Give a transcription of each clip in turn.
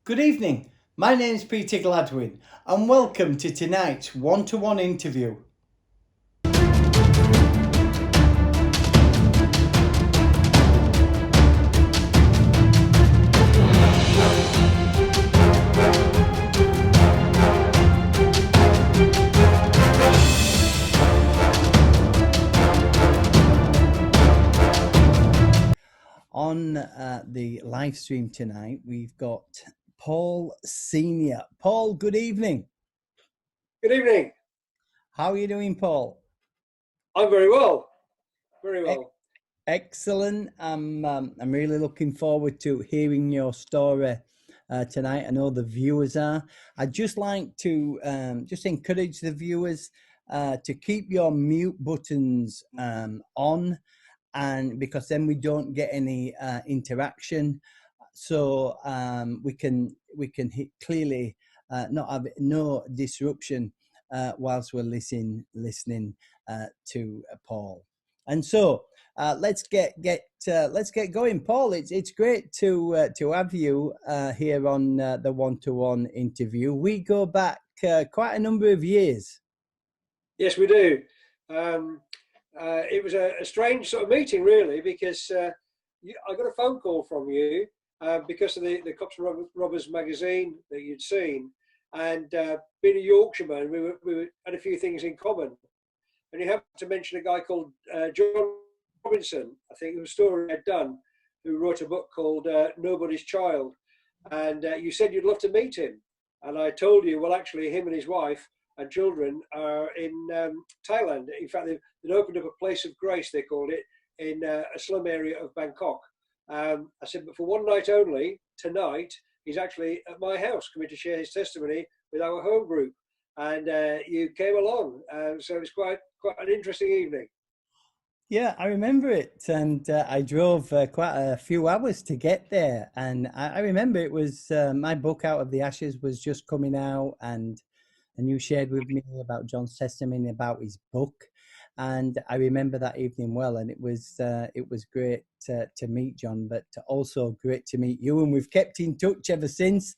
Good evening. My name is Peter Gladwin, and welcome to tonight's one-to-one interview. On the live stream tonight, we've got Paul Senior. Paul, good evening. Good evening. How are you doing, Paul? I'm very well. Very well. Excellent. I'm really looking forward to hearing your story tonight. I know the viewers are. I'd just like to just encourage the viewers to keep your mute buttons on, and because then we don't get any interaction, so we can clearly not have no disruption whilst we're listening to Paul. And so let's get going, Paul. It's great to have you here on the one-to-one interview. We go back quite a number of years. Yes, we do. It was a strange sort of meeting, really, because I got a phone call from you because of the Cops and Robbers magazine that you'd seen, and being a Yorkshireman, we had a few things in common. And you happened to mention a guy called John Robinson, I think, whose story I'd done, who wrote a book called Nobody's Child. And you said you'd love to meet him. And I told you, well, actually, him and his wife and children are in Thailand. In fact, they'd opened up a place of grace, they called it, in a slum area of Bangkok. I said, but for one night only, tonight, he's actually at my house, coming to share his testimony with our home group. And you came along, so it was quite an interesting evening. Yeah, I remember it, and I drove quite a few hours to get there. And I remember it was my book, Out of the Ashes, was just coming out, and you shared with me about John's testimony about his book. And I remember that evening well, and it was great to meet John, but also great to meet you. And we've kept in touch ever since.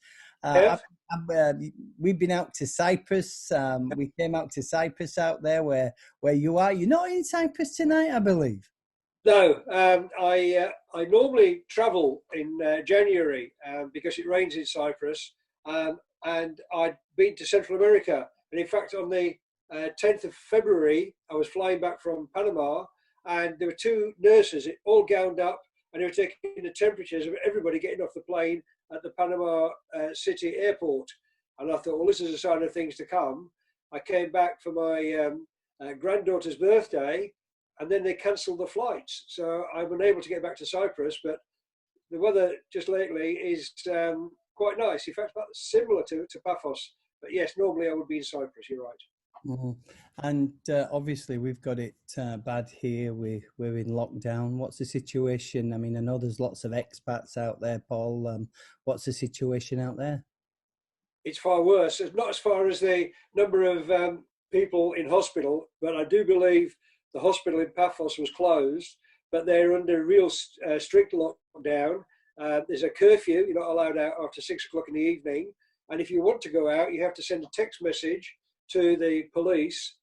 We've been out to Cyprus. We came out to Cyprus out there where you are. You're not in Cyprus tonight, I believe. No, I normally travel in January because it rains in Cyprus, and I'd been to Central America. And in fact, on the 10th of February, I was flying back from Panama, and there were two nurses all gowned up, and they were taking the temperatures of everybody getting off the plane at the Panama City airport. And I thought, well, this is a sign of things to come. I came back for my granddaughter's birthday, and then they cancelled the flights. So I'm unable to get back to Cyprus, but the weather just lately is quite nice. In fact, similar to Paphos. But yes, normally I would be in Cyprus, you're right. Mm-hmm. And obviously we've got it bad here. We're in lockdown. What's the situation? I mean, I know there's lots of expats out there, Paul. What's the situation out there? It's far worse. It's not as far as the number of people in hospital, but I do believe the hospital in Paphos was closed, but they're under real strict lockdown. There's a curfew. You're not allowed out after 6 o'clock in the evening. And if you want to go out, you have to send a text message to the police,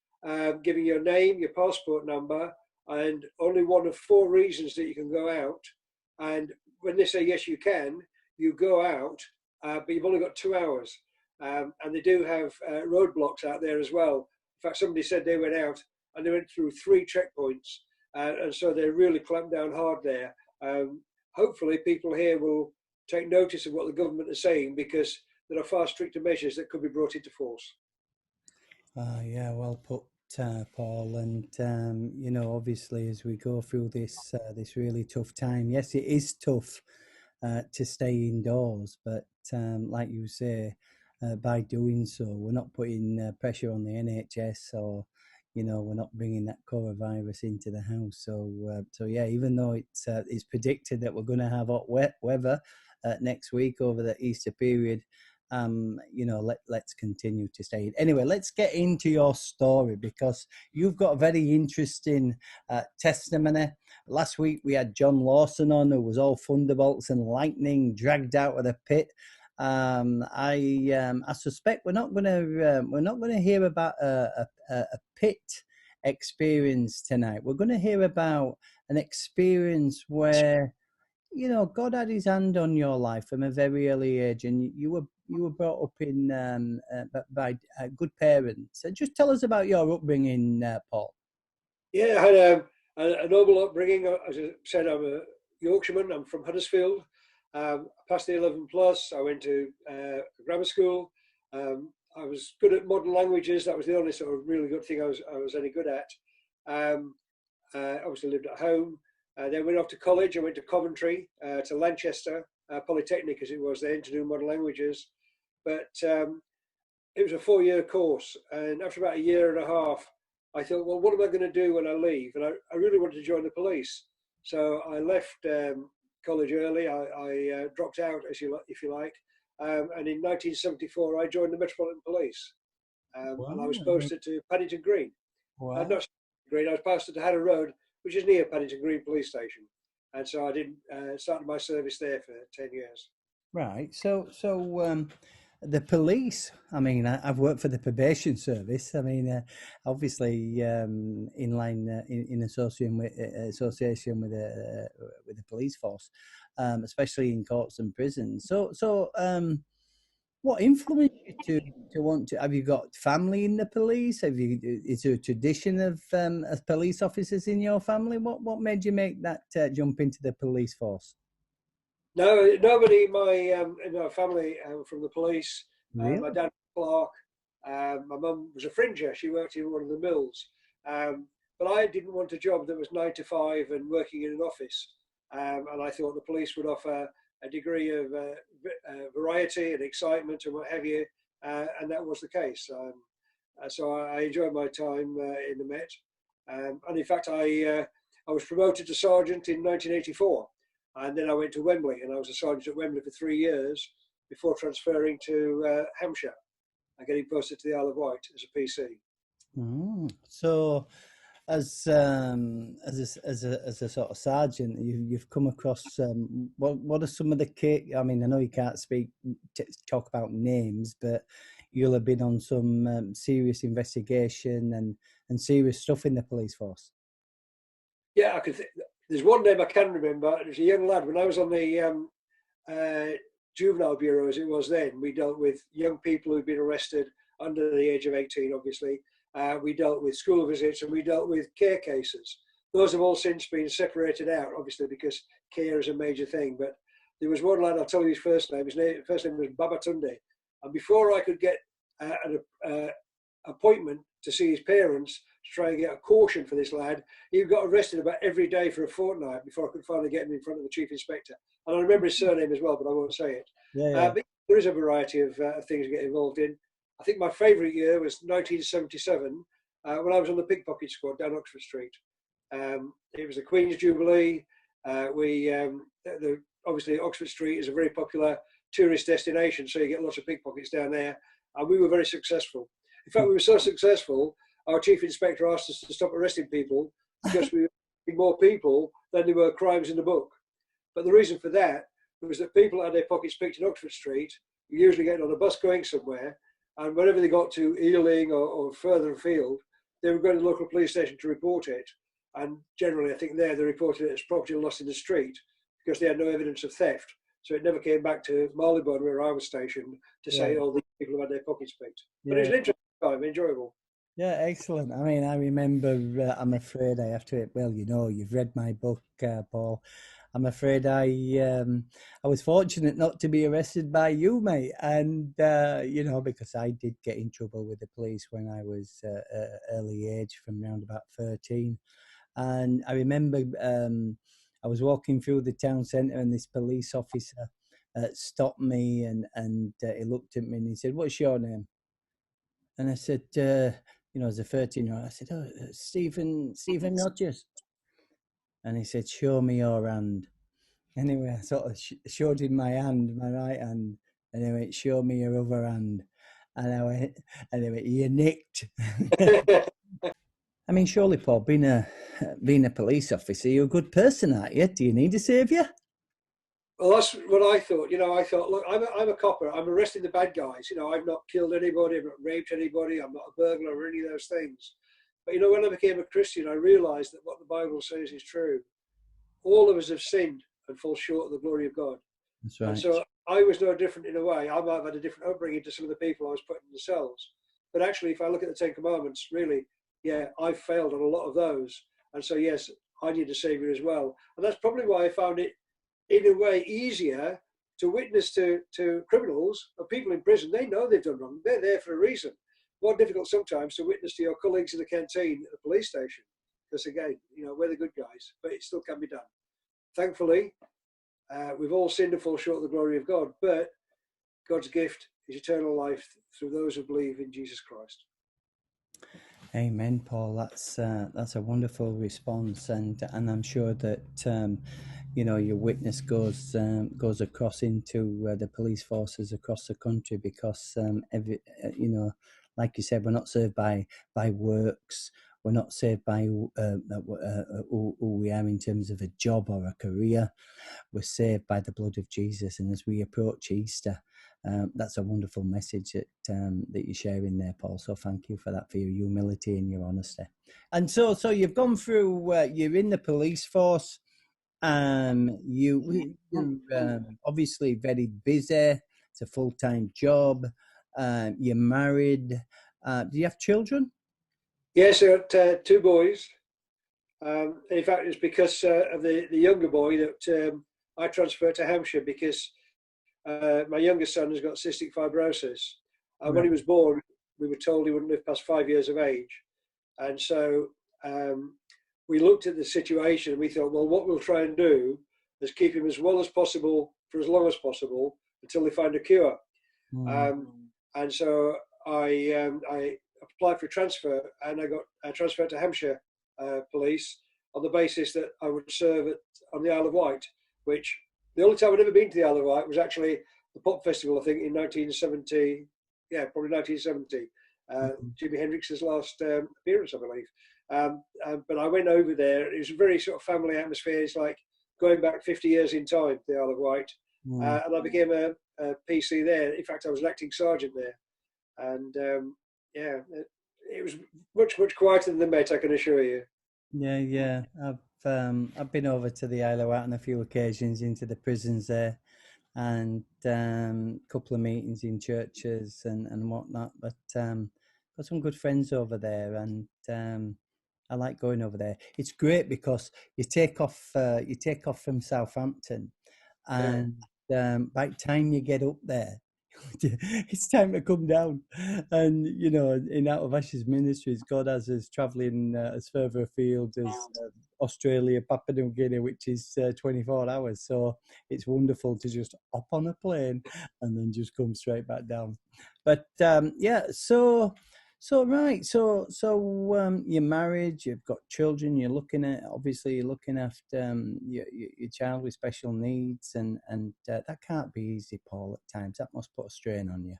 giving your name, your passport number, and only one of 4 reasons that you can go out. And when they say yes, you can, you go out, but you've only got 2 hours. And they do have roadblocks out there as well. In fact, somebody said they went out and they went through 3 checkpoints, and so they really clamped down hard there. Hopefully, people here will take notice of what the government is saying, because there are far stricter measures that could be brought into force. Yeah, well put, Paul. And obviously, as we go through this really tough time, yes, it is tough to stay indoors, but like you say, by doing so, we're not putting pressure on the NHS, or we're not bringing that coronavirus into the house. So yeah, even though it's predicted that we're going to have hot weather next week over the Easter period, let's continue to stay. Anyway, let's get into your story, because you've got a very interesting testimony. Last week we had John Lawson on, who was all thunderbolts and lightning, dragged out of the pit. I suspect we're not gonna hear about a pit experience tonight. We're going to hear about an experience where God had His hand on your life from a very early age, and you were brought up in by good parents. So just tell us about your upbringing, Paul. Yeah, I had a noble upbringing. As I said, I'm a Yorkshireman. I'm from Huddersfield. I passed the 11 plus. I went to grammar school. I was good at modern languages. That was the only sort of really good thing I was any good at. Obviously lived at home. Then went off to college. I went to Coventry, to Lanchester Polytechnic, as it was then, to do modern languages. But it was a 4-year course, and after about a year and a half, I thought, well, what am I going to do when I leave? And I really wanted to join the police. So I left college early. I dropped out, if you like. And in 1974, I joined the Metropolitan Police. Wow. And I was posted to Paddington Green. Wow. Not Green, I was posted to Harrow Road, which is near Paddington Green Police Station. And so I did started my service there for 10 years. Right. So the police, I mean, I've worked for the probation service. I mean, obviously, in line in association with the police force, especially in courts and prisons. So what influenced you to want to? Have you got family in the police? Is there a tradition of as police officers in your family? What made you make that jump into the police force? No, nobody in my family from the police. Really? My dad was a clerk. My mum was a fringer. She worked in one of the mills. But I didn't want a job that was 9 to 5 and working in an office. And I thought the police would offer a degree of variety and excitement and what have you. And that was the case. So I enjoyed my time in the Met. And in fact, I was promoted to sergeant in 1984. And then I went to Wembley, and I was a sergeant at Wembley for 3 years before transferring to Hampshire and getting posted to the Isle of Wight as a PC. So, as a sort of sergeant, you've come across what are some of the I mean, I know you can't talk about names, but you'll have been on some serious investigation and serious stuff in the police force. Yeah, I could. There's one name I can remember. It was a young lad. When I was on the juvenile bureau, as it was then, we dealt with young people who'd been arrested under the age of 18, obviously. We dealt with school visits, and we dealt with care cases. Those have all since been separated out, obviously, because care is a major thing. But there was one lad, I'll tell you his first name. His first name was Babatunde. And before I could get an appointment to see his parents to try and get a caution for this lad, he got arrested about every day for a fortnight before I could finally get him in front of the chief inspector. And I remember his surname as well, but I won't say it. Yeah. But there is a variety of things to get involved in. I think my favourite year was 1977 when I was on the pickpocket squad down Oxford Street. It was the Queen's Jubilee. Obviously Oxford Street is a very popular tourist destination, so you get lots of pickpockets down there. And we were very successful. In fact, we were so successful, our chief inspector asked us to stop arresting people because we were arresting more people than there were crimes in the book. But the reason for that was that people had their pockets picked in Oxford Street, usually getting on a bus going somewhere, and whenever they got to Ealing or further afield, they would go to the local police station to report it. And generally, I think they reported it as property lost in the street because they had no evidence of theft. So it never came back to Marylebone, where I was stationed, to say, oh, these people have had their pockets picked. But it was an interesting time, enjoyable. Yeah, excellent. I mean, I remember, I'm afraid I have to, well, you've read my book, Paul. I'm afraid I was fortunate not to be arrested by you, mate. And, because I did get in trouble with the police when I was early age, from around about 13. And I remember I was walking through the town centre, and this police officer stopped me, and he looked at me and he said, "What's your name?" And I said, as a 13-year-old, I said, "Oh, Stephen Rogers." And he said, "Show me your hand." Anyway, I sort of showed him my hand, my right hand, and he went, "Show me your other hand." And I went, "You nicked." I mean, surely, Paul, being a police officer, you're a good person, aren't you? Do you need a saviour? Well, that's what I thought. I thought, look, I'm a copper. I'm arresting the bad guys. I've not killed anybody. I've not raped anybody. I'm not a burglar or any of those things. But, when I became a Christian, I realized that what the Bible says is true. All of us have sinned and fall short of the glory of God. That's And right. so I was no different in a way. I might have had a different upbringing to some of the people I was putting in the cells. But actually, if I look at the Ten Commandments, really, yeah, I've failed on a lot of those. And so, yes, I need a Savior as well. And that's probably why I found it, in a way, easier to witness to criminals or people in prison. They know they've done wrong. They're there for a reason. More difficult sometimes to witness to your colleagues in the canteen at the police station. Because again, we're the good guys, but it still can be done. Thankfully, we've all sinned and fall short of the glory of God, but God's gift is eternal life through those who believe in Jesus Christ. Amen, Paul. That's a wonderful response, and I'm sure that your witness goes across into the police forces across the country, because like you said, we're not saved by works. We're not saved by who we are in terms of a job or a career. We're saved by the blood of Jesus, and as we approach Easter, that's a wonderful message that you're sharing there, Paul. So thank you for that, for your humility and your honesty. And so you've gone through. You're in the police force. You're obviously very busy. It's a full-time job. You're married. Do you have children? Yes, I got 2 boys. In fact, it's because of the younger boy that I transferred to Hampshire, because my youngest son has got cystic fibrosis. Right. When he was born, we were told he wouldn't live past 5 years of age. And so we looked at the situation and we thought, well, what we'll try and do is keep him as well as possible for as long as possible until they find a cure. And so I applied for a transfer, and I got transferred to Hampshire Police on the basis that I would serve on the Isle of Wight, which the only time I'd ever been to the Isle of Wight was actually the Pop Festival, I think, in 1970. Yeah, probably 1970. Jimi Hendrix's last appearance, I believe. But I went over there. It was a very sort of family atmosphere. It's like going back 50 years in time, the Isle of Wight. And I became a PC there. In fact, I was an acting sergeant there. And yeah, it was much, much quieter than the Met, I can assure you. Yeah. I've been over to the Isle of Wight on a few occasions, into the prisons there, and a couple of meetings in churches and whatnot. But got some good friends over there, and I like going over there. It's great because you take off from Southampton, and by the time you get up there, it's time to come down. And in Out of Ashes Ministries, God has us traveling as further afield as Australia, Papua New Guinea, which is 24 hours. So it's wonderful to just hop on a plane and then just come straight back down. But you're married, you've got children, you're looking after your child with special needs, and that can't be easy, Paul, at times. That must put a strain on you.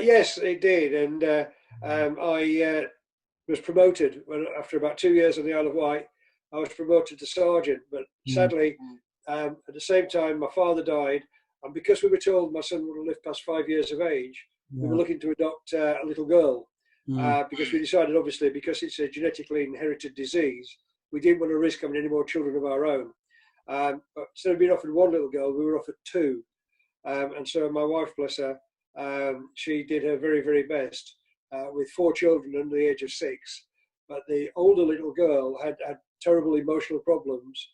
Yes, it did. And I was promoted after about 2 years on the Isle of Wight. I was promoted to sergeant, but sadly, at the same time, my father died. And because we were told my son wouldn't live past 5 years of age, we were looking to adopt a little girl. Because we decided, obviously, because it's a genetically inherited disease, we didn't want to risk having any more children of our own. But instead of being offered 1 little girl, we were offered 2. And so my wife, bless her, she did her very, very best with 4 children under the age of 6. But the older little girl had terrible emotional problems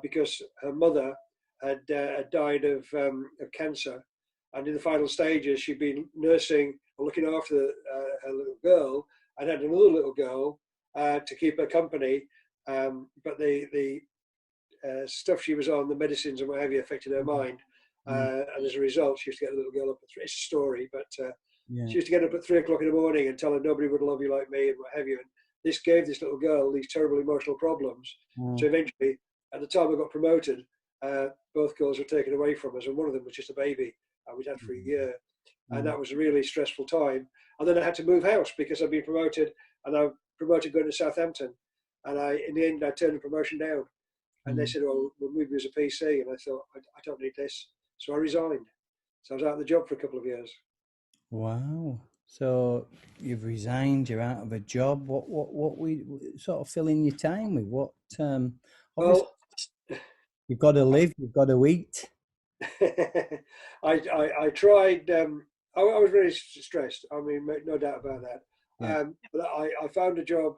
because her mother had died of cancer. And in the final stages, she'd been nursing or looking after her little girl, and had another little girl to keep her company. But the stuff she was on, the medicines and what have you, affected her mind. And as a result, she used to get the little girl up at 3. It's a story, but she used to get up at 3 o'clock in the morning and tell her nobody would love you like me and what have you. And this gave this little girl these terrible emotional problems. So eventually, at the time I got promoted, both girls were taken away from us, and one of them was just a baby we'd had for a year. And that was a really stressful time. And then I had to move house because I'd been promoted, and I promoted going to Southampton. And in the end, I turned the promotion down. And they said, "Oh, we'll move you as a PC." And I thought, I don't need this. So I resigned. So I was out of the job for a couple of years. Wow. So you've resigned, you're out of a job. What we sort of filling your time with? What obviously Well, you've got to live, you've got to eat. I tried. I was very stressed. I mean, no doubt about that. Yeah. But I found a job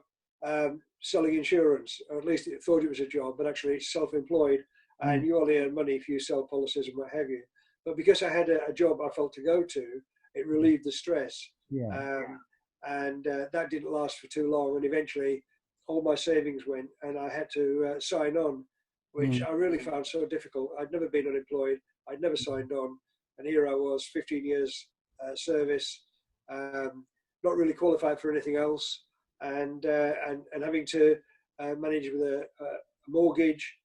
selling insurance, or at least it thought it was a job, but actually it's self-employed, and you only earn money if you sell policies and what have you. But because I had a job I felt to go to, it relieved the stress. Yeah. And that didn't last for too long. And eventually, all my savings went, and I had to sign on, which I really found so difficult. I'd never been unemployed. I'd never signed on, and here I was, 15 years service, not really qualified for anything else, and having to manage with a mortgage,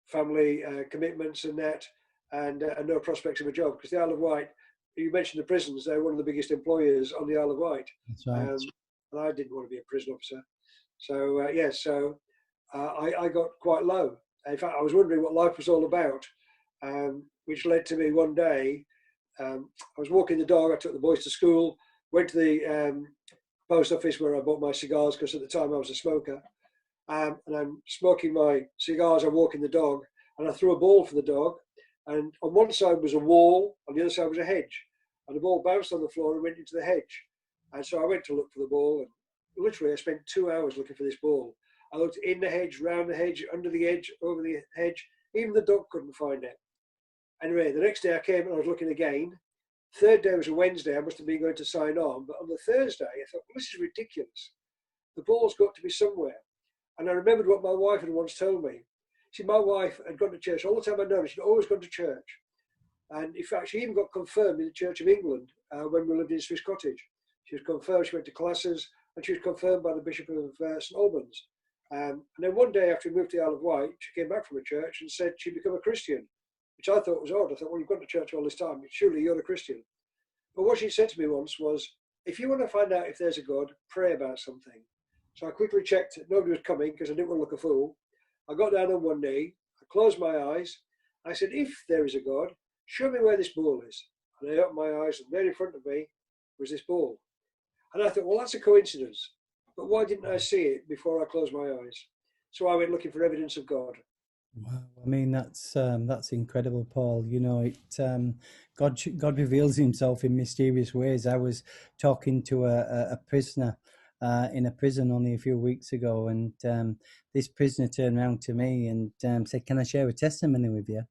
family commitments, and that, and no prospects of a job. Because the Isle of Wight, you mentioned the prisons; they're one of the biggest employers on the Isle of Wight. That's right. And I didn't want to be a prison officer, so I got quite low. In fact, I was wondering what life was all about, which led to me one day. I was walking the dog. I took the boys to school. Went to the post office where I bought my cigars because at the time I was a smoker. And I'm smoking my cigars. I'm walking the dog, and I threw a ball for the dog. And on one side was a wall, on the other side was a hedge. And the ball bounced on the floor and went into the hedge. And so I went to look for the ball, and literally I spent 2 hours looking for this ball. I looked in the hedge, round the hedge, under the hedge, over the hedge. Even the dog couldn't find it. Anyway, the next day I came and I was looking again. Third day was a Wednesday. I must have been going to sign on. But on the Thursday, I thought, well, this is ridiculous. The ball's got to be somewhere. And I remembered what my wife had once told me. See, my wife had gone to church all the time I known. She'd always gone to church. And in fact, she even got confirmed in the Church of England when we lived in Swiss Cottage. She was confirmed, she went to classes, and she was confirmed by the Bishop of St Albans. And then one day after we moved to the Isle of Wight, she came back from a church and said she'd become a Christian, which I thought was odd. I thought, well, you've gone to church all this time, surely you're a Christian. But what she said to me once was, if you want to find out if there's a God, pray about something. So I quickly checked, nobody was coming because I didn't want to look a fool. I got down on one knee, I closed my eyes, I said, if there is a God, show me where this ball is. And I opened my eyes, and there in front of me was this ball. And I thought, well, that's a coincidence. But why didn't I see it before I closed my eyes? So I went looking for evidence of God. Wow, I mean that's incredible, Paul. You know, God reveals Himself in mysterious ways. I was talking to a prisoner in a prison only a few weeks ago, and this prisoner turned around to me and said, "Can I share a testimony with you?"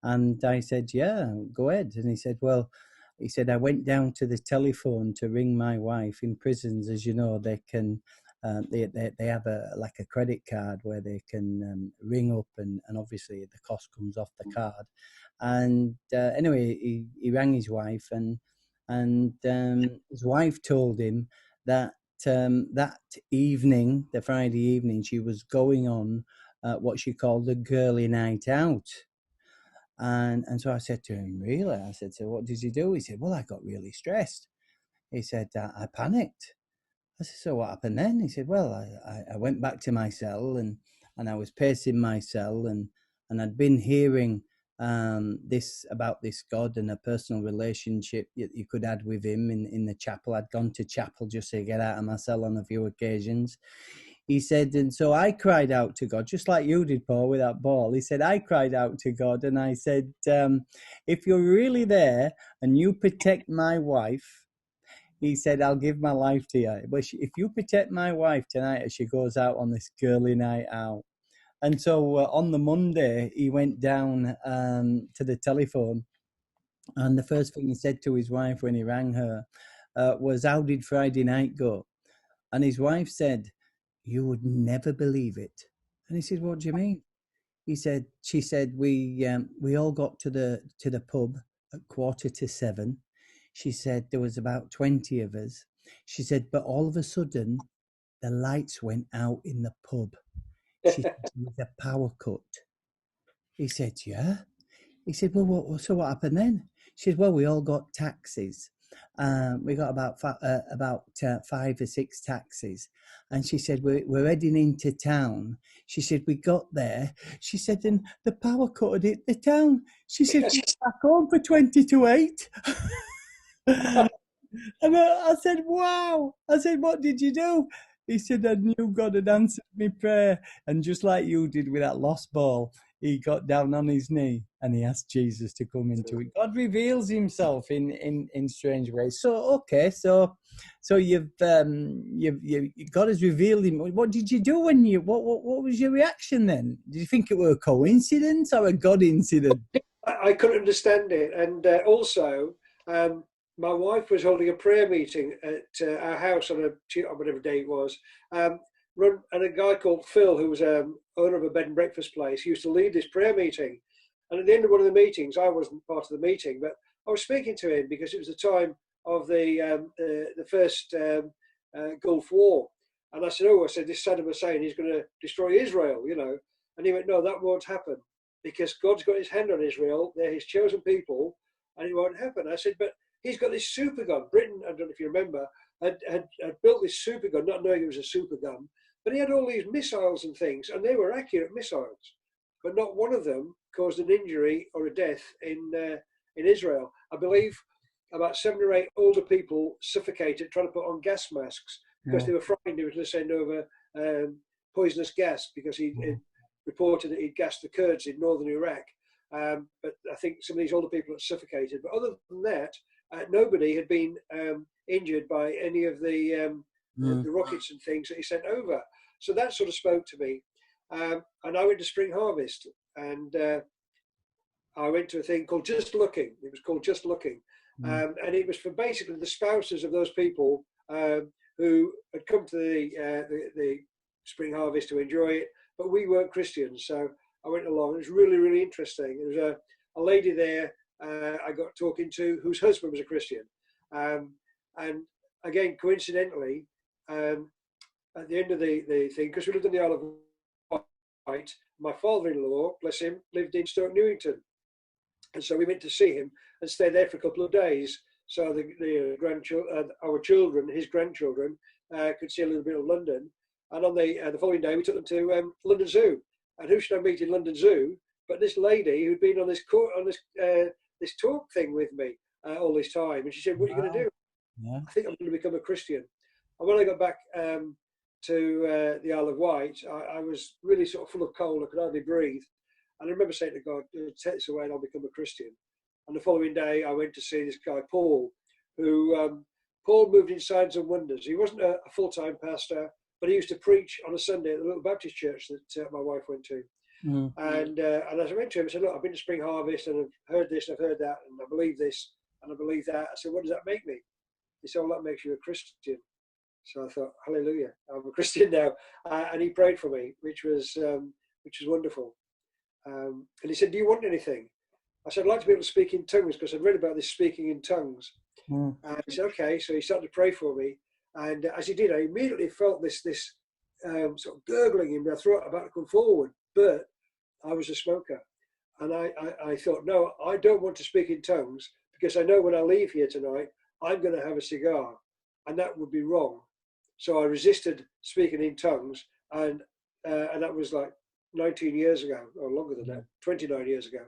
And I said, "Yeah, go ahead." And he said, "Well," he said, "I went down to the telephone to ring my wife. In prisons, as you know, they can." They have a credit card where they can ring up, and obviously the cost comes off the card. And anyway, he rang his wife, and his wife told him that that evening, the Friday evening, she was going on what she called a girly night out. And so I said to him, really? I said, so what did you do? He said, well, I got really stressed. He said, I panicked. I said, so what happened then? He said, well, I went back to my cell, and I was pacing my cell, and I'd been hearing this about this God and a personal relationship you could have with Him in the chapel. I'd gone to chapel just to get out of my cell on a few occasions. He said, and so I cried out to God, just like you did, Paul, with that ball. He said, I cried out to God, and I said, if you're really there and you protect my wife, he said, I'll give my life to you. But if you protect my wife tonight as she goes out on this girly night out. And so on the Monday, he went down to the telephone. And the first thing he said to his wife when he rang her was, how did Friday night go? And his wife said, you would never believe it. And he said, what do you mean? She said, we all got to the pub at 7:15. She said there was about 20 of us. She said, but all of a sudden, the lights went out in the pub. She said, there was a power cut. He said, yeah. He said, well, so what happened then? She said, well, we all got taxis. We got about 5 or 6 taxis, and she said we're heading into town. She said we got there. She said, and the power cut had hit the town. She said we're back home for 20 to 8. And I said, wow. I said, what did you do? He said, I knew God had answered my prayer. And just like you did with that lost ball, he got down on his knee and he asked Jesus to come into it. God reveals himself in strange ways. So, okay, so you've God has revealed him. What did you do when what was your reaction then? Did you think it were a coincidence or a God incident? I couldn't understand it. And also, my wife was holding a prayer meeting at our house on whatever day it was. And a guy called Phil, who was owner of a bed and breakfast place, used to lead this prayer meeting. And at the end of one of the meetings, I wasn't part of the meeting, but I was speaking to him because it was the time of the first Gulf War. And I said, this Saddam Hussein, he's going to destroy Israel, you know. And he went, no, that won't happen, because God's got his hand on Israel. They're his chosen people, and it won't happen. I said, but he's got this super gun. Britain, I don't know if you remember, had built this super gun, not knowing it was a super gun. But he had all these missiles and things, and they were accurate missiles. But not one of them caused an injury or a death in Israel. I believe about 7 or 8 older people suffocated trying to put on gas masks because they were frightened he was going to send over poisonous gas, because he reported that he'd gassed the Kurds in northern Iraq. But I think some of these older people had suffocated. But other than that, nobody had been injured by any of the rockets and things that he sent over. So that sort of spoke to me. And I went to Spring Harvest, and I went to a thing called Just Looking. It was called Just Looking. And it was for basically the spouses of those people who had come to the Spring Harvest to enjoy it, but we weren't Christians. So I went along. It was really, really interesting. There was a lady there I got talking to whose husband was a Christian. And again, coincidentally, at the end of the thing, because we lived in the Isle of Wight, my father-in-law, bless him, lived in Stoke Newington. And so we went to see him and stayed there for a couple of days. So the grandchildren, our children, his grandchildren, could see a little bit of London. And on the following day, we took them to London Zoo. And who should I meet in London Zoo but this lady who'd been on this talk thing with me all this time. And she said, "What are you going to do?" Yeah. I think I'm going to become a Christian. And when I got back to the Isle of Wight, I was really sort of full of cold. I could hardly breathe. And I remember saying to God, "Take this away and I'll become a Christian." And the following day, I went to see this guy, Paul, who Paul moved in Signs and Wonders. He wasn't a full-time pastor, but he used to preach on a Sunday at the little Baptist church that my wife went to. Mm. And as I went to him, I said, "Look, I've been to Spring Harvest and I've heard this and I've heard that, and I believe this and I believe that." I said, "What does that make me?" He said, "Well, that makes you a Christian." So I thought, hallelujah, I'm a Christian now. And he prayed for me, which was wonderful. And he said, "Do you want anything?" I said, "I'd like to be able to speak in tongues," because I'd read about this speaking in tongues. Mm. And he said, "Okay." So he started to pray for me. And as he did, I immediately felt this sort of gurgling in my throat about to come forward. But I was a smoker. And I thought, no, I don't want to speak in tongues, because I know when I leave here tonight, I'm going to have a cigar. And that would be wrong. So I resisted speaking in tongues. And that was like 19 years ago, or longer than that, 29 years ago.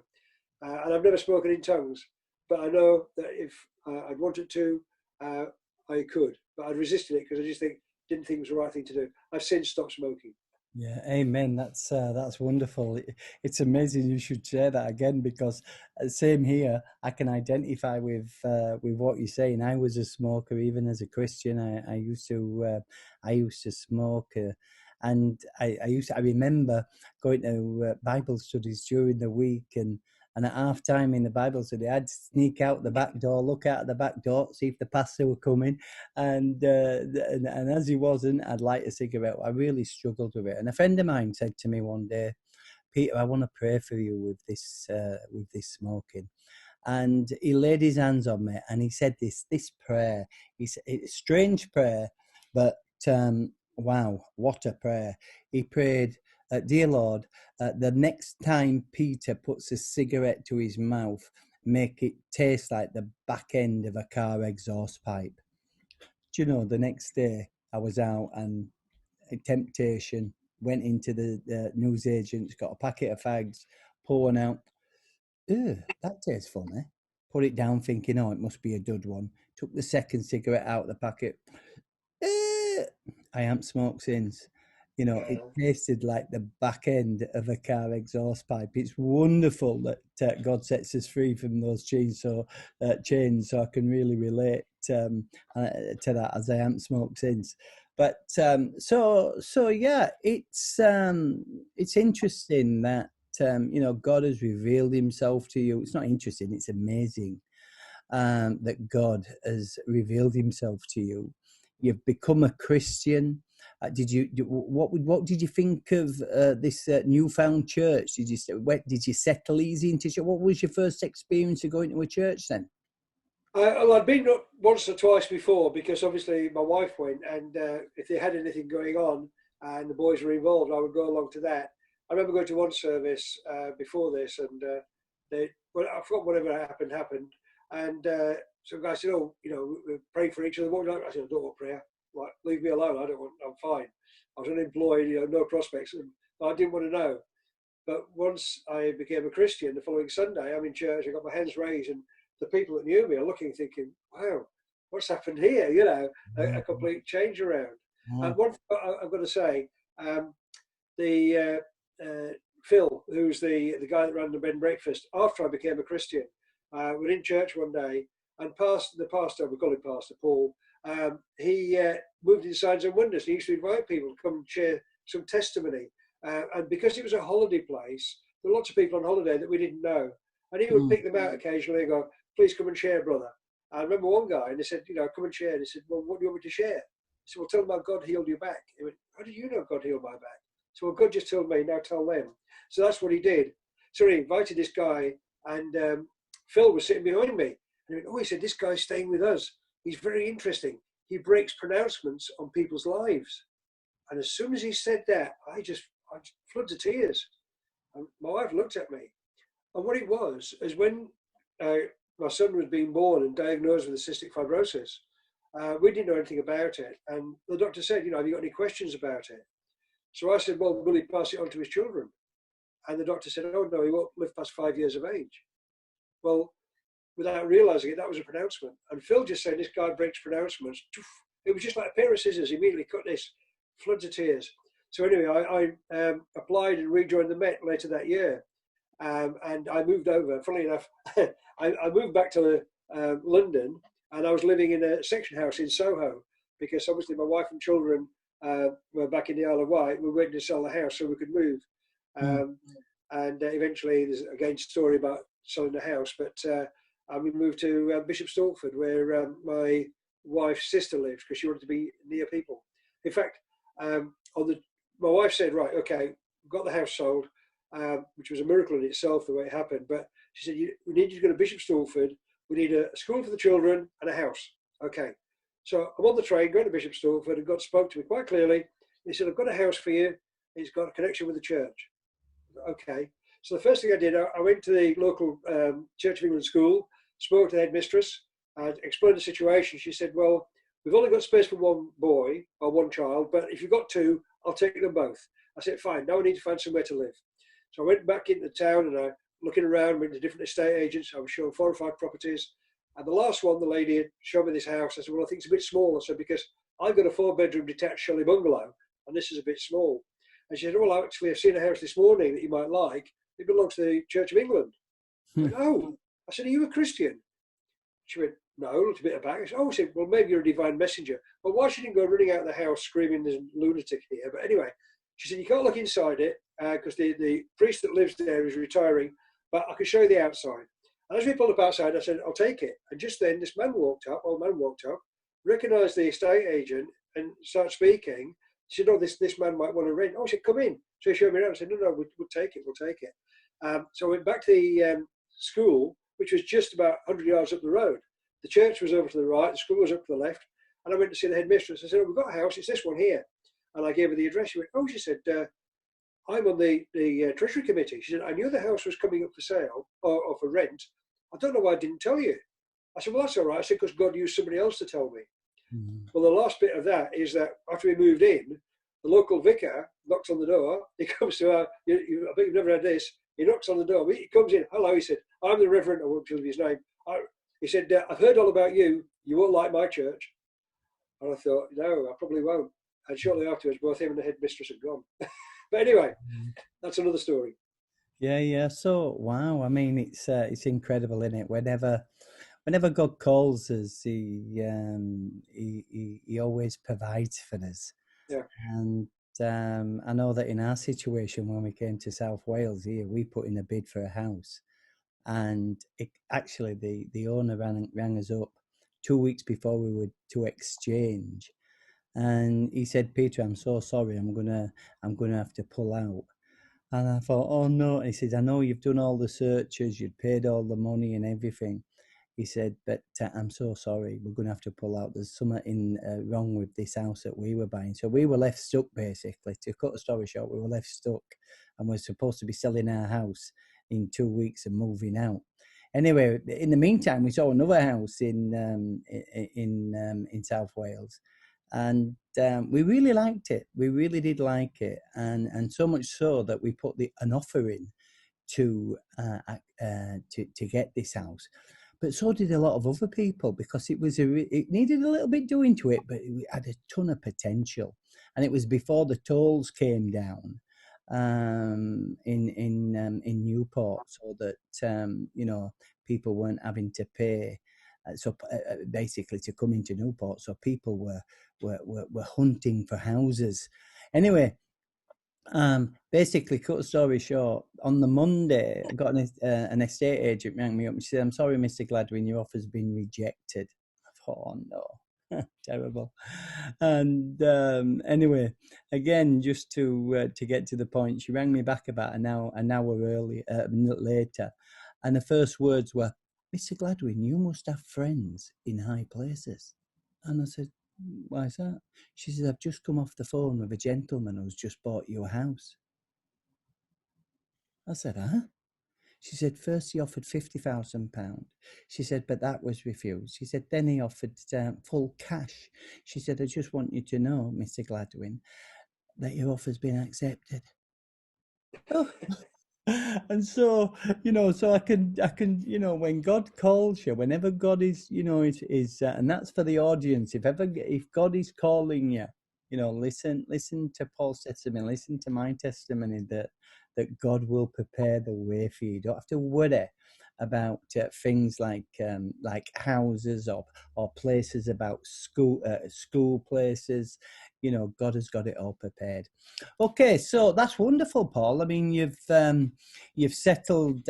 And I've never spoken in tongues. But I know that if I'd wanted to, I could. But I resisted it because I just didn't think it was the right thing to do. I've since stopped smoking. Yeah, amen. That's wonderful. It's amazing you should share that again, because same here. I can identify with what you're saying. I was a smoker even as a Christian. I used to smoke, and I remember going to Bible studies during the week, and at half time in the Bible study, I'd sneak out the back door, look out the back door, see if the pastor were coming. And as he wasn't, I'd light a cigarette. I really struggled with it. And a friend of mine said to me one day, "Peter, I want to pray for you with this smoking." And he laid his hands on me and he said this prayer. It's a strange prayer, but wow, what a prayer. He prayed, "Dear Lord, the next time Peter puts a cigarette to his mouth, make it taste like the back end of a car exhaust pipe. Do you know, the next day I was out and a temptation, went into the newsagents, got a packet of fags, pour one out. Ugh, that tastes funny. Put it down thinking, oh, it must be a dud one. Took the second cigarette out of the packet. I haven't smoked since. You know, it tasted like the back end of a car exhaust pipe. It's wonderful that God sets us free from those chains, so I can really relate to that, as I haven't smoked since. But so yeah, it's interesting that God has revealed Himself to you. It's not interesting; it's amazing that God has revealed Himself to you. You've become a Christian. What did you think of this newfound church? Did you settle easy into church? What was your first experience of going to a church then? Well, I'd been once or twice before, because obviously my wife went, and if they had anything going on and the boys were involved, I would go along to that. I remember going to one service before this, and I forgot whatever happened. And some guy said, "Oh, we pray for each other." What would you like? I said, "I don't want prayer. Like, leave me alone. I'm fine." I was unemployed, no prospects, and I didn't want to know. But once I became a Christian, the following Sunday, I'm in church. I got my hands raised, and the people that knew me are looking, thinking, "Wow, what's happened here?" A complete change around. And one thing I've got to say, the Phil, who's the guy that ran the bed and breakfast, after I became a Christian, we're in church one day, and the pastor, we call him Pastor Paul, he moved in signs and wonders. He used to invite people to come and share some testimony. And because it was a holiday place, there were lots of people on holiday that we didn't know. And he would pick them out occasionally and go, "Please come and share, brother." I remember one guy, and they said, "Come and share." And he said, "Well, what do you want me to share?" I said, "Well, tell them how God healed your back." He went, "How did you know God healed my back?" So, "Well, God just told me, now tell them." So that's what he did. So he invited this guy, and Phil was sitting behind me. And he went, "Oh," he said, "this guy's staying with us. He's very interesting. He breaks pronouncements on people's lives." And as soon as he said that, I just floods of tears. And my wife looked at me. And what it was is, when my son was being born and diagnosed with cystic fibrosis, we didn't know anything about it. And the doctor said, "Have you got any questions about it?" So I said, "Well, will he pass it on to his children?" And the doctor said, "Oh, no, he won't live past 5 years of age." Well, without realizing it, that was a pronouncement. And Phil just said, "This guy breaks pronouncements." It was just like a pair of scissors. Immediately cut this, floods of tears. So anyway, I applied and rejoined the Met later that year. And I moved over. Funnily enough, I moved back to London, and I was living in a section house in Soho, because obviously my wife and children were back in the Isle of Wight. We were waiting to sell the house so we could move. And eventually, there's again a story about selling the house, but we moved to Bishop Stortford, where my wife's sister lives, because she wanted to be near people. In fact, my wife said, "Right, okay, we've got the house sold," which was a miracle in itself, the way it happened. But she said, "We need you to go to Bishop Stortford. We need a school for the children and a house." Okay. So I'm on the train going to Bishop Stortford, and God spoke to me quite clearly. He said, "I've got a house for you. It's got a connection with the church." Okay. So the first thing I did, I went to the local Church of England school, spoke to the headmistress, explained the situation. She said, "Well, we've only got space for one boy or one child, but if you've got two, I'll take them both." I said, "Fine, now I need to find somewhere to live." So I went back into town, and I looking around, went to different estate agents. I was shown 4 or 5 properties. And the last one, the lady had showed me this house. I said, "Well, I think it's a bit small." I said, "Because I've got a 4-bedroom detached chalet bungalow, and this is a bit small." And she said, "Well, actually, I've seen a house this morning that you might like. It belongs to the Church of England." I went, "Oh." I said, "Are you a Christian?" She went, "No," looked a bit aback. I said, "Oh," she said, "Well, maybe you're a divine messenger." Well, why she didn't go running out of the house screaming, "There's a lunatic here." But anyway, she said, "You can't look inside it because the priest that lives there is retiring, but I can show you the outside." And as we pulled up outside, I said, "I'll take it." And just then, this man walked up, old man walked up, recognised the estate agent, and started speaking. She said, "Oh, this man might want to rent." Oh, she said, "Come in." So he showed me around. I said, "No, we'll take it. We'll take it." So I went back to the school, which was just about 100 yards up the road. The church was over to the right, the school was up to the left. And I went to see the headmistress. I said, "Oh, we've got a house. It's this one here." And I gave her the address. She went, "Oh," she said, "I'm on the Treasury Committee." She said, "I knew the house was coming up for sale or for rent, I don't know why I didn't tell you. I said, well, that's all right. I said, because God used somebody else to tell me. Mm. Well, the last bit of that is that after we moved in, the local vicar knocks on the door. He comes to our, I bet you've never had this. He knocks on the door. He comes in. Hello, he said, I'm the Reverend, I won't tell you his name. He said, I've heard all about you. You won't like my church. And I thought, no, I probably won't. And shortly afterwards, both him and the headmistress had gone. But anyway, that's another story. Yeah, yeah. So wow, I mean, it's incredible, isn't it? Whenever God calls us, he always provides for us. Yeah. And I know that in our situation, when we came to South Wales here, we put in a bid for a house, and actually the owner rang us up 2 weeks before we were to exchange, and he said, "Peter, I'm so sorry, I'm gonna have to pull out." And I thought, oh no. And he said, I know you've done all the searches, you'd paid all the money and everything. He said, but I'm so sorry, we're going to have to pull out. There's something wrong with this house that we were buying. So we were left stuck, basically. To cut the story short, we were left stuck, and we're supposed to be selling our house in 2 weeks and moving out. Anyway, in the meantime, we saw another house in South Wales, and we really liked it. We really did like it, and so much so that we put an offer in to get this house. But so did a lot of other people, because it needed a little bit doing to it, but it had a ton of potential. And it was before the tolls came down in Newport, so that people weren't having to pay. So basically, to come into Newport, so people were hunting for houses. Anyway, basically, cut the story short, on the Monday, I got an estate agent rang me up and she said, I'm sorry, Mr. Gladwin, your offer's been rejected. I thought, oh no, terrible. And anyway, again, just to get to the point, she rang me back about an hour a minute later, and the first words were, Mr. Gladwin, you must have friends in high places. And I said, why is that? She said, I've just come off the phone with a gentleman who's just bought you a house. I said, huh? She said, first he offered £50,000. She said, but that was refused. She said, then he offered full cash. She said, I just want you to know, Mr. Gladwin, that your offer's been accepted. Oh. And so, so I can, when God calls you, whenever God is, and that's for the audience. If God is calling you, listen to Paul's testimony, listen to my testimony, that God will prepare the way for you. You don't have to worry about things like houses or places, about school places. God has got it all prepared. Okay, so that's wonderful, Paul. I mean, you've settled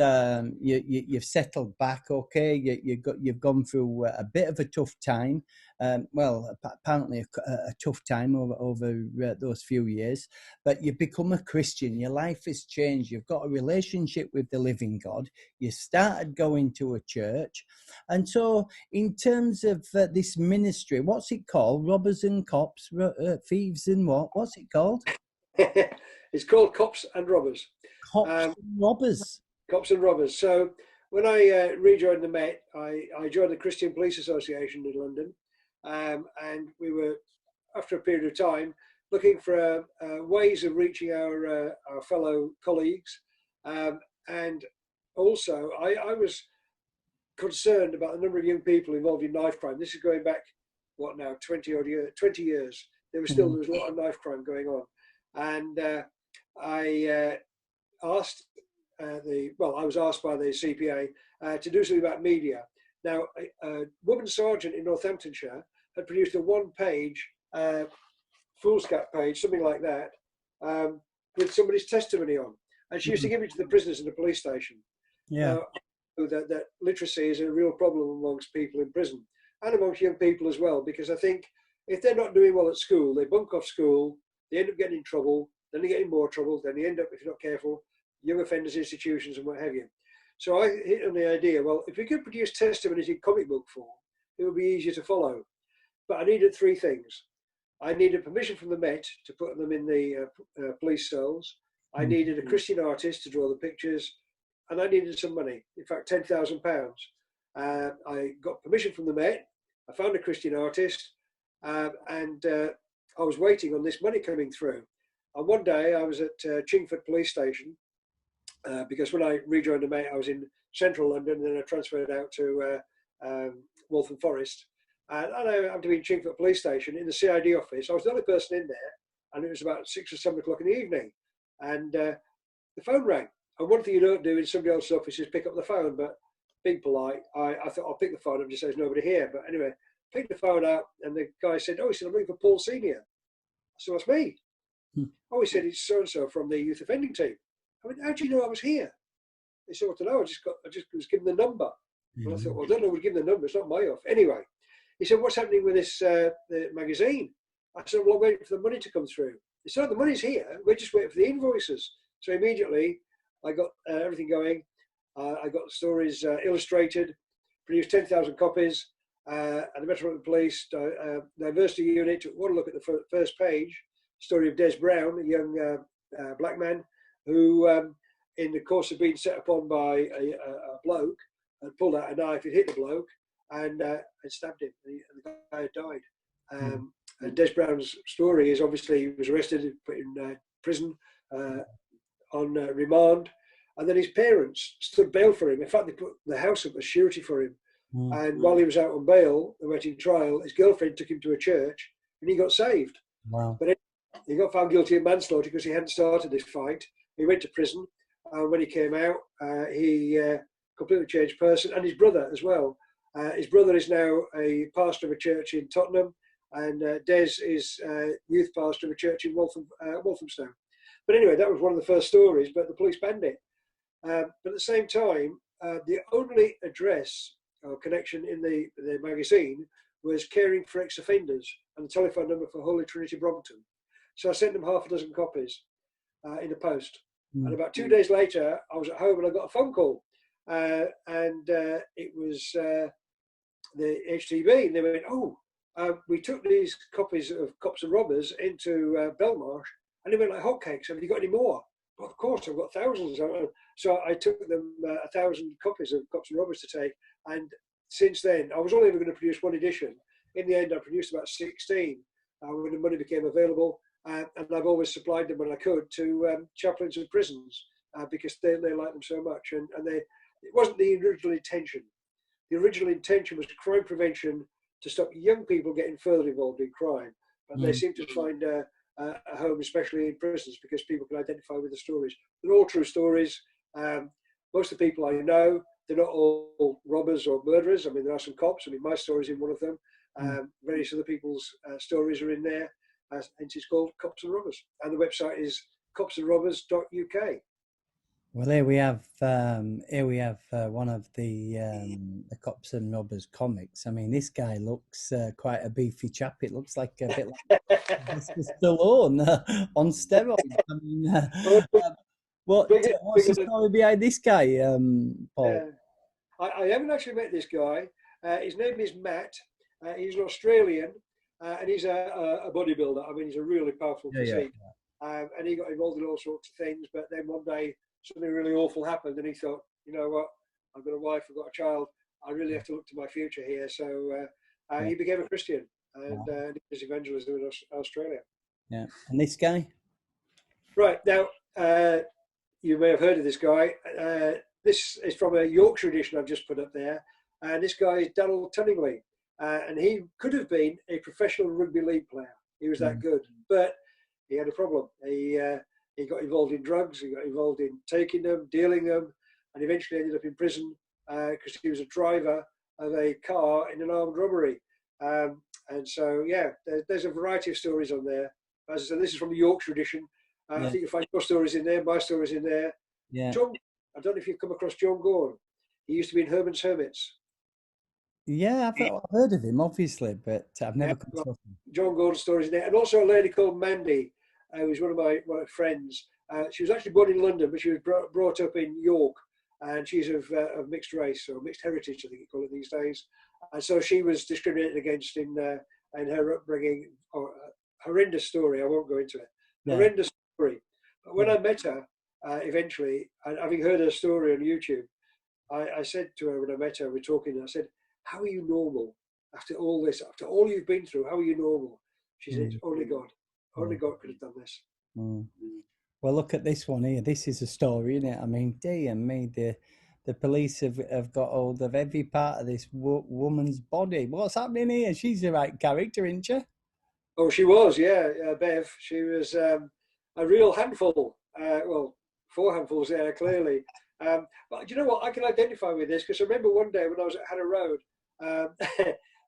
you've settled back. Okay, you've gone through a bit of a tough time. Apparently a tough time over those few years, but you've become a Christian. Your life has changed. You've got a relationship with the living God. You started going to a church. And so in terms of this ministry, what's it called? Robbers and cops, thieves and what's it called? It's called Cops and Robbers. Cops and Robbers. Cops and Robbers. So when I rejoined the Met, I joined the Christian Police Association in London, and we were, after a period of time, looking for ways of reaching our fellow colleagues, and also I was concerned about the number of young people involved in knife crime. This is going back, 20 years. There was a lot of knife crime going on, and I asked I was asked by the CPA to do something about media. Now, a woman sergeant in Northamptonshire had produced a one-page foolscap page, something like that, with somebody's testimony on, and she used to give it to the prisoners in the police station. Yeah. Now, that literacy is a real problem amongst people in prison and amongst young people as well, because I think if they're not doing well at school, they bunk off school, they end up getting in trouble, then they get in more trouble, then they end up, if you're not careful, young offenders institutions and what have you. So I hit on the idea, well, if we could produce testimonies in comic book form, it would be easier to follow. But I needed three things. I needed permission from the Met to put them in the police cells. I needed a Christian artist to draw the pictures. and I needed some money. In fact, £10,000. I got permission from the Met. I found a Christian artist, and I was waiting on this money coming through. And one day I was at Chingford Police Station, because when I rejoined the Met, I was in central London, and then I transferred out to Waltham Forest. And I happened to be in Chingford Police Station in the CID office. I was the only person in there, and it was about 6 or 7 o'clock in the evening. And the phone rang. And one thing you don't do in somebody else's office is pick up the phone, but being polite, I thought I'll pick the phone up and just say there's nobody here. But anyway, picked the phone up, and the guy said, "Oh," he said, "I'm looking for Paul Senior." So that's me. Oh, he said, "It's so-and-so from the youth offending team." I went, "How do you know I was here?" They said, "Well, I don't know, I just was given the number." And I thought, well, I don't know, we'll give them the number, it's not my off. Anyway, he said, "What's happening with this the magazine?" I said, "Well, I'm waiting for the money to come through." He said, "Oh, the money's here, we're just waiting for the invoices." So immediately I got everything going. I got the stories illustrated, produced 10,000 copies, and the Metropolitan Police Diversity Unit took one look at the first page, story of Des Brown, a young black man who, in the course of being set upon by a bloke, had pulled out a knife, it hit the bloke, and stabbed him, and the guy had died. And Des Brown's story is obviously he was arrested, put in prison on remand, and then his parents stood bail for him. In fact, they put the house up as surety for him. And while he was out on bail, awaiting trial, his girlfriend took him to a church, and he got saved. Wow. But he got found guilty of manslaughter because he hadn't started this fight. He went to prison. When he came out, he completely changed person, and his brother as well. His brother is now a pastor of a church in Tottenham, and Des is youth pastor of a church in Walthamstow. But anyway, that was one of the first stories, but the police banned it. But at the same time, the only address or connection in the magazine was caring for ex-offenders and the telephone number for Holy Trinity Brompton. So I sent them half a dozen copies in the post. And about 2 days later, I was at home and I got a phone call. And it was the HTB, and they went, "Oh, we took these copies of Cops and Robbers into Belmarsh, and they went like hotcakes. Have you got any more?" Well, of course, I've got thousands. So I took them 1,000 copies of Cops and Robbers to take. And since then, I was only ever going to produce one edition. In the end, I produced about 16 when the money became available. And I've always supplied them when I could to chaplains and prisons because they like them so much. And it wasn't the original intention. The original intention was crime prevention to stop young people getting further involved in crime. But they seem to find a home, especially in prisons, because people can identify with the stories. They're all true stories. Most of the people I know, they're not all robbers or murderers. I mean, there are some cops. I mean, my story's in one of them. Various other people's stories are in there. And it's called Cops and Robbers. And the website is copsandrobbers.uk. Well, here we have one of the Cops and Robbers comics. I mean, this guy looks quite a beefy chap. It looks like a bit like Mr. Stallone on steroids. I mean, what's the story behind this guy, Paul? I haven't actually met this guy. His name is Matt. He's an Australian, and he's a bodybuilder. I mean, he's a really powerful physique. And he got involved in all sorts of things. But then one day, something really awful happened, and he thought, you know what? I've got a wife, I've got a child. I really have to look to my future here. So he became a Christian, and he was Evangelist in Australia. Yeah. And this guy? Right. Now, you may have heard of this guy. This is from a Yorkshire edition I've just put up there. And this guy is Donald Tunningley. And he could have been a professional rugby league player. He was that good. But he had a problem. He got involved in drugs. He got involved in taking them, dealing them, and eventually ended up in prison because he was a driver of a car in an armed robbery. And so, yeah, there's a variety of stories on there. As I said, this is from the Yorkshire edition. I think you'll find your stories in there, my stories in there. Yeah. John, I don't know if you've come across John Gorn. He used to be in Herman's Hermits. Yeah, I've heard of him, obviously, but I've never come across him. John Gordon's stories in there. And also a lady called Mandy, who's one of my friends. She was actually born in London, but she was brought up in York. And she's of mixed race, or mixed heritage, I think you call it these days. And so she was discriminated against in her upbringing. Horrendous story, I won't go into it. Horrendous story. But when I met her, eventually, and having heard her story on YouTube, I said to her when I met her, we're talking, I said, how are you normal after all this, after all you've been through? How are you normal? She said, only God. Only God could have done this. Well, look at this one here. This is a story, isn't it? I mean, dear me, the police have got hold of every part of this woman's body. What's happening here? She's the right character, isn't she? Oh, she was, yeah, Bev. She was a real handful. Well, four handfuls there, clearly. But do you know what? I can identify with this because I remember one day when I was at Harrow Road, I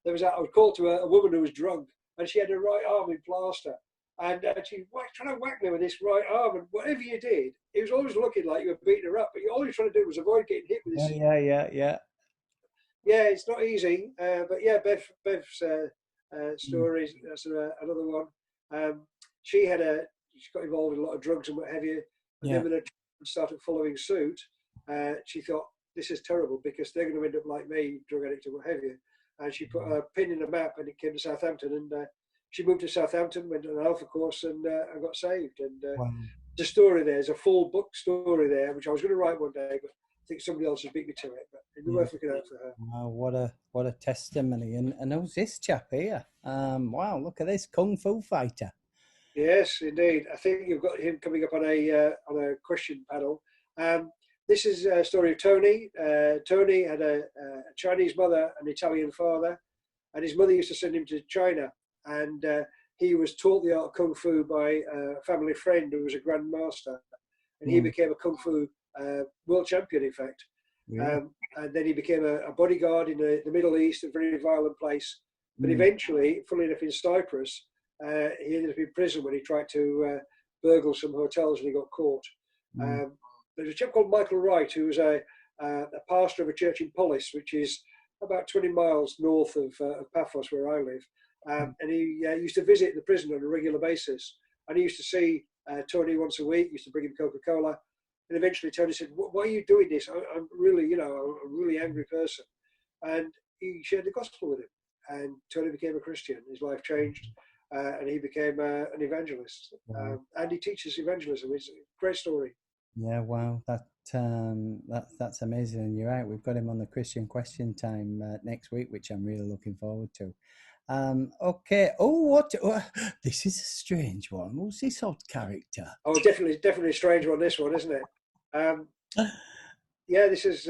was called to a woman who was drunk and she had her right arm in plaster. And she trying to whack me with this right arm. And whatever you did, it was always looking like you were beating her up. But all you were trying to do was avoid getting hit with this. Yeah. Yeah, it's not easy. But yeah, Bev's stories. That's another one. She got involved in a lot of drugs and what have you. And then when her children started following suit, she thought, this is terrible because they're going to end up like me, drug addict or what have you. And she put a pin in a map and it came to Southampton. And she moved to Southampton, went on an alpha course and got saved. And the story there's a full book story there, which I was going to write one day, but I think somebody else has beat me to it. But it'd be worth looking out for her. Wow, what a testimony! And who's this chap here? Wow, look at this kung fu fighter. Yes, indeed. I think you've got him coming up on a question panel. This is a story of Tony. Tony had a Chinese mother, an Italian father, and his mother used to send him to China. And he was taught the art of kung fu by a family friend who was a grandmaster, and he became a kung fu world champion, in fact. And then he became a bodyguard in the Middle East, a very violent place. But eventually, funnily enough, in Cyprus, he ended up in prison when he tried to burgle some hotels and he got caught. There's a chap called Michael Wright, who was a pastor of a church in Polis, which is about 20 miles north of Paphos, where I live. And he used to visit the prison on a regular basis. And he used to see Tony once a week, used to bring him Coca-Cola. And eventually Tony said, why are you doing this? I'm really, I'm a really angry person. And he shared the gospel with him. And Tony became a Christian. His life changed. And he became an evangelist. And he teaches evangelism. It's a great story. Yeah, wow, that's amazing. And you're right, we've got him on the Christian Question Time next week, which I'm really looking forward to. Okay. This is a strange one. What's this odd character? Oh, definitely a strange one. This one, isn't it? Yeah, this is.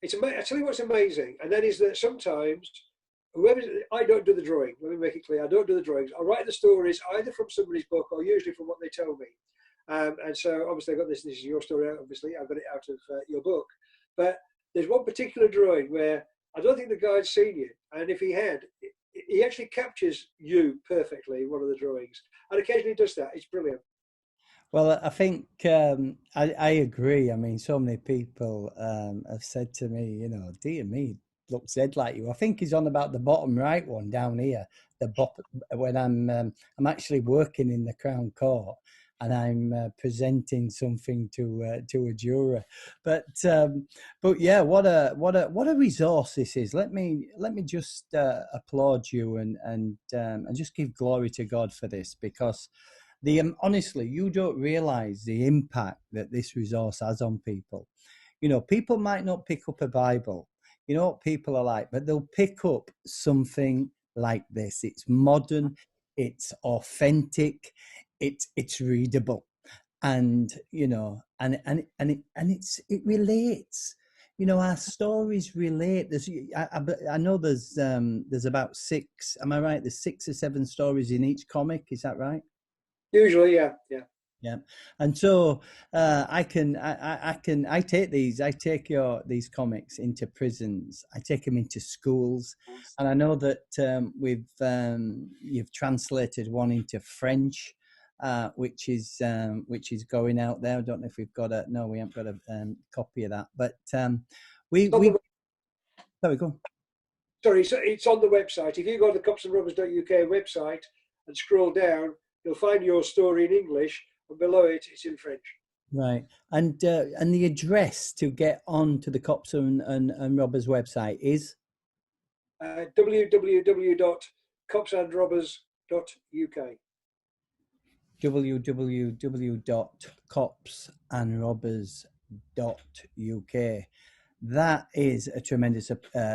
It's amazing. I tell you what's amazing, and that is that sometimes I don't do the drawing. Let me make it clear. I don't do the drawings. I write the stories either from somebody's book or usually from what they tell me. And so obviously I got this. This is your story. Obviously, I got it out of your book. But there's one particular drawing where I don't think the guy's seen you, and if he had, he actually captures you perfectly in one of the drawings, and occasionally does that. It's brilliant. Well, I think I agree. I mean, so many people have said to me, dear me, looks dead like you. I think he's on about the bottom right one down here. When I'm actually working in the Crown Court and I'm presenting something to a juror. But yeah, what a resource this is. Let me just applaud you and just give glory to God for this, because honestly, you don't realize the impact that this resource has on people. People might not pick up a Bible. You know what people are like, but they'll pick up something like this. It's modern, it's authentic, it's readable, and it relates. Our stories relate. I know there's about 6. Am I right? There's 6 or 7 stories in each comic. Is that right? Usually, yeah. Yeah, and so I take these comics into prisons. I take them into schools, and I know that you've translated one into French, which is going out there. I don't know if we've got we haven't got a copy of that, but sorry, go on. Sorry, so it's on the website. If you go to the copsandrobbers.uk website and scroll down, you'll find your story in English. And below it, it's in French. Right, and the address to get on to the Cops and Robbers website is www.copsandrobbers.uk. www.copsandrobbers.uk. That is a tremendous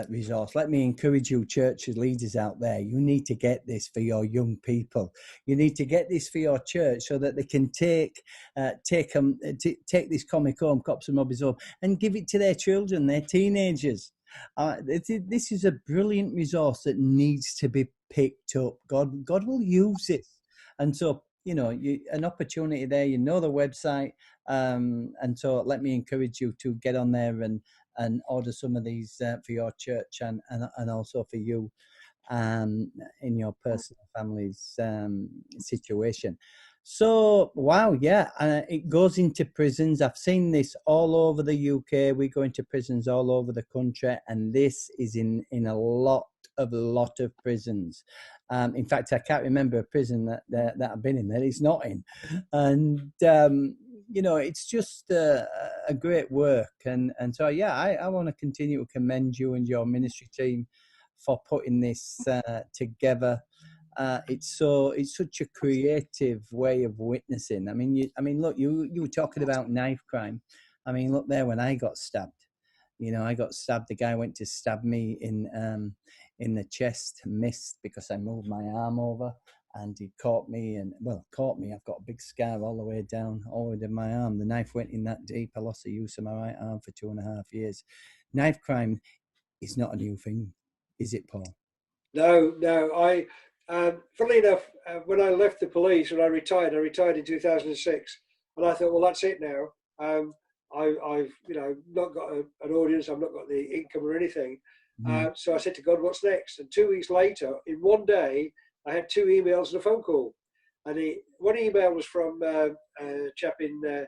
resource. Let me encourage you, church leaders out there. You need to get this for your young people. You need to get this for your church so that they can take this comic home, Cops and Robbers home, and give it to their children, their teenagers. This is a brilliant resource that needs to be picked up. God will use it, and so an opportunity there. You know the website, and so let me encourage you to get on there and order some of these for your church and also for you in your personal family's situation. So, wow, yeah, it goes into prisons. I've seen this all over the UK. We go into prisons all over the country, and this is in a lot of prisons. In fact, I can't remember a prison that I've been in that it's not in. And it's just a great work, and so I want to continue to commend you and your ministry team for putting this together. It's such a creative way of witnessing. I mean, look, you were talking about knife crime. I mean, look there, when I got stabbed, I got stabbed. The guy went to stab me in the chest, missed because I moved my arm over. And he caught me, I've got a big scar all the way down my arm. The knife went in that deep. I lost the use of my right arm for 2.5 years. Knife crime is not a new thing, is it, Paul? No. Funnily enough, when I left the police, when I retired in 2006, and I thought, well, that's it now. I've not got an audience. I've not got the income or anything. So I said to God, what's next? And 2 weeks later, in one day, I had 2 emails and a phone call. And one email was from a chap a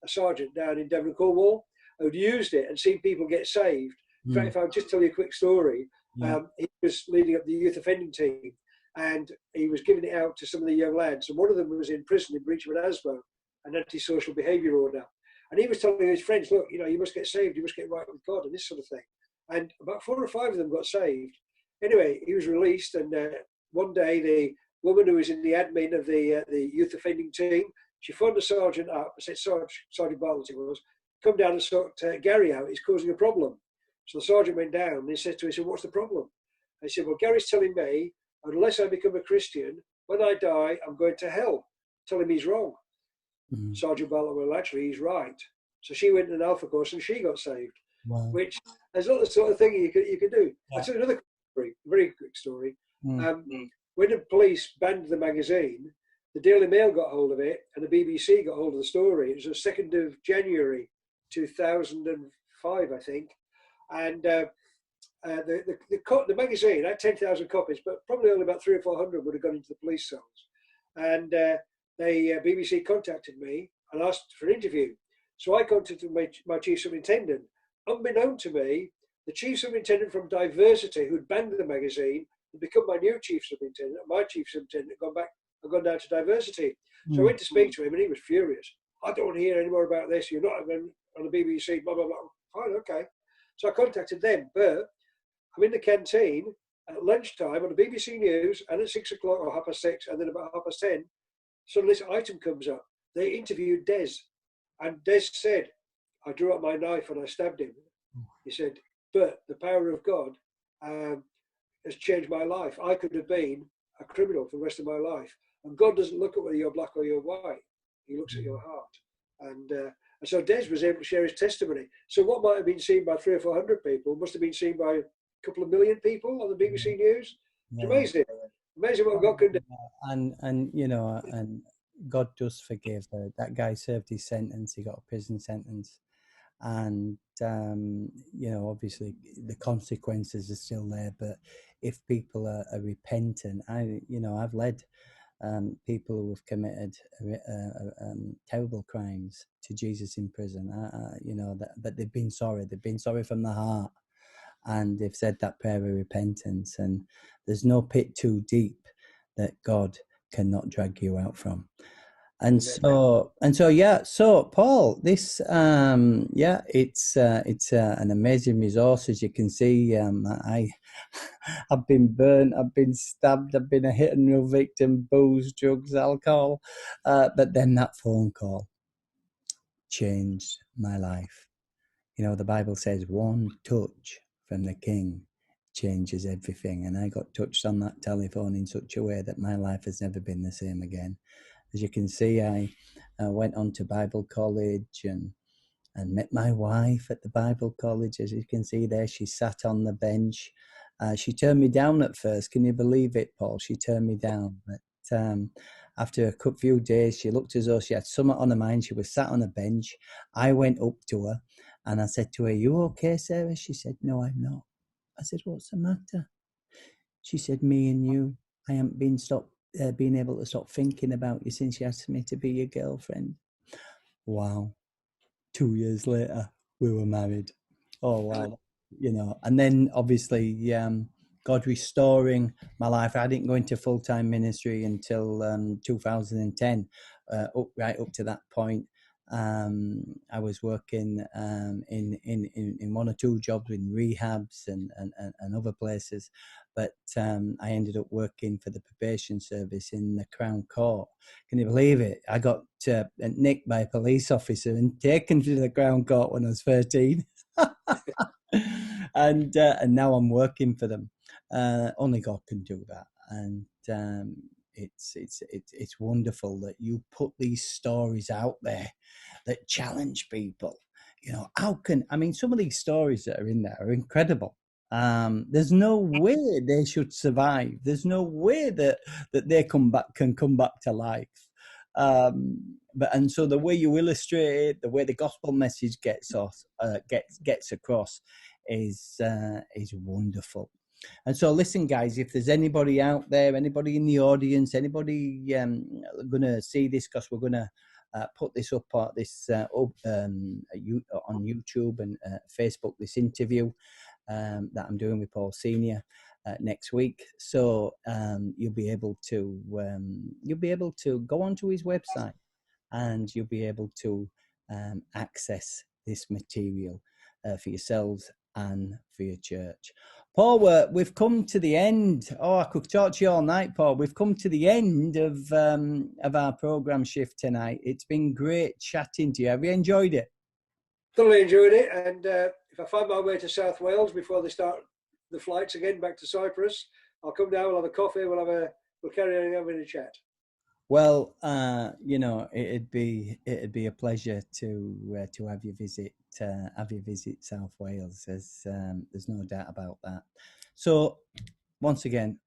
sergeant down in Devon, Cornwall, who'd used it and seen people get saved. In fact, if I would just tell you a quick story, he was leading up the youth offending team, and he was giving it out to some of the young lads. And one of them was in prison in breach of an ASBO, an antisocial behaviour order. And he was telling his friends, look, you must get saved, you must get right with God, and this sort of thing. And about 4 or 5 of them got saved. Anyway, he was released, and one day the woman who was in the admin of the youth offending team, she phoned the sergeant up and said, Sergeant Bartlett it was, come down and sort Gary out, he's causing a problem. So the sergeant went down and he said to him, what's the problem? And he said, well, Gary's telling me, unless I become a Christian, when I die, I'm going to hell. Tell him he's wrong. Sergeant Bartlett, well, actually, he's right. So she went in an alpha course and she got saved. Wow. Which is not the sort of thing you could do. Yeah. I'll tell you another story, very quick story. When the police banned the magazine, the Daily Mail got hold of it and the BBC got hold of the story. It was the 2nd of January 2005, I think. And the magazine had 10,000 copies, but probably only about 300 or 400 would have gone into the police cells. And BBC contacted me and asked for an interview. So I contacted my chief superintendent. Unbeknown to me, the chief superintendent from Diversity, who'd banned the magazine, had become my new chief superintendent. My chief superintendent had gone down to Diversity. So I went to speak to him, and he was furious. I don't want to hear any more about this. You're not on the BBC, blah, blah, blah. Fine, okay. So I contacted them, but I'm in the canteen at lunchtime on the BBC News, and at 6 o'clock or 6:30, and then about 10:30, suddenly this item comes up. They interviewed Des, and Des said, I drew out my knife and I stabbed him. He said, but the power of God has changed my life. I could have been a criminal for the rest of my life. And God doesn't look at whether you're black or you're white. He looks at your heart. And so Des was able to share his testimony. So what might have been seen by 300 or 400 people must have been seen by a couple of million people on the BBC News. It's amazing. Amazing what God can do. And God does forgive. That guy served his sentence. He got a prison sentence. And, obviously the consequences are still there. But if people are repentant, I've led people who have committed terrible crimes to Jesus in prison, that they've been sorry. They've been sorry from the heart. And they've said that prayer of repentance. And there's no pit too deep that God cannot drag you out from. And so yeah, so Paul, this it's an amazing resource. As you can see, I've been burnt, I've been stabbed, I've been a hit and run victim, booze, drugs, alcohol, but then that phone call changed my life. You know, the Bible says one touch from the King changes everything, and I got touched on that telephone in such a way that my life has never been the same again. As you can see, I went on to Bible college and met my wife at the Bible college. As you can see there, she sat on the bench. She turned me down at first. Can you believe it, Paul? She turned me down. But after a few days, she looked as though she had something on her mind. She was sat on a bench. I went up to her and I said to her, "You okay, Sarah?" She said, "No, I'm not." I said, "What's the matter?" She said, "Me and you, I haven't been able to stop thinking about you since you asked me to be your girlfriend." Wow. 2 years later, we were married. Oh, wow. You know, and then obviously, God restoring my life. I didn't go into full-time ministry until 2010. Right up to that point, I was working in one or two jobs in rehabs and other places, but I ended up working for the probation service in the Crown Court. Can you believe it? I got nicked by a police officer and taken to the Crown Court when I was 13. And now I'm working for them. Only God can do that. And it's wonderful that you put these stories out there that challenge people. You know, some of these stories that are in there are incredible. There's no way they should survive. There's no way that they can come back to life. And so the way you illustrate it, the way the gospel message gets across is wonderful. And so listen, guys, if there's anybody out there, anybody in the audience, anybody going to see this, because we're going to put this up on YouTube and Facebook, this interview that I'm doing with Paul Senior next week. So you'll be able to go onto his website and you'll be able to access this material for yourselves and for your church. Paul, we've come to the end. Oh, I could talk to you all night, Paul. We've come to the end of our program shift tonight. It's been great chatting to you. Have you enjoyed it? Thoroughly enjoyed it. And if I find my way to South Wales before they start the flights again back to Cyprus, I'll come down. We'll have a coffee. We'll carry on having a chat. Well, it'd be a pleasure to have you visit South Wales. There's no doubt about that. So once again,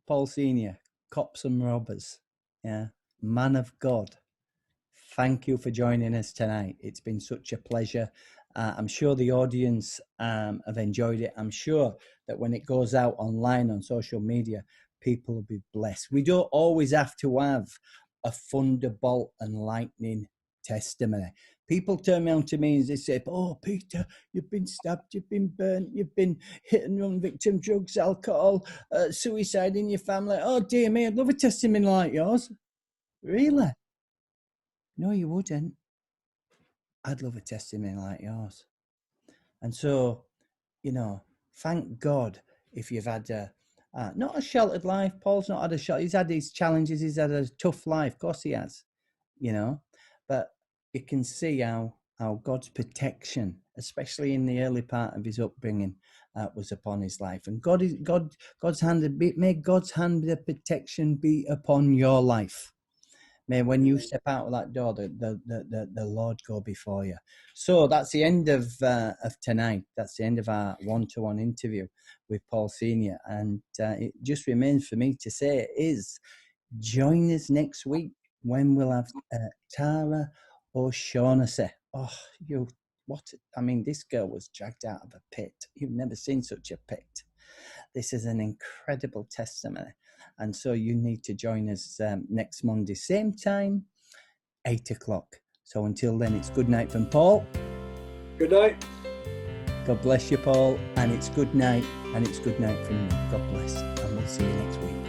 Paul Senior, Cops and Robbers, man of God. Thank you for joining us tonight. It's been such a pleasure. I'm sure the audience have enjoyed it. I'm sure that when it goes out online on social media, people will be blessed. We don't always have to have a thunderbolt and lightning testimony. People turn around to me and they say, "Oh, Peter, you've been stabbed, you've been burnt, you've been hit and run victim, drugs, alcohol, suicide in your family. Oh, dear me, I'd love a testimony like yours." Really? No, you wouldn't. I'd love a testimony like yours. And so, thank God if you've had not a sheltered life. Paul's not had a shelter. He's had his challenges. He's had a tough life. Of course he has, But you can see how God's protection, especially in the early part of his upbringing, was upon his life. And God's hand, may God's hand of protection be upon your life. May when you step out of that door, the Lord go before you. So that's the end of tonight. That's the end of our one-to-one interview with Paul Senior. And it just remains for me to say is join us next week when we'll have Tara O'Shaughnessy. This girl was dragged out of a pit. You've never seen such a pit. This is an incredible testimony. And so you need to join us next Monday, same time, 8 o'clock. So until then, it's good night from Paul. Good night. God bless you, Paul. And it's good night. And it's good night from me. God bless. And we'll see you next week.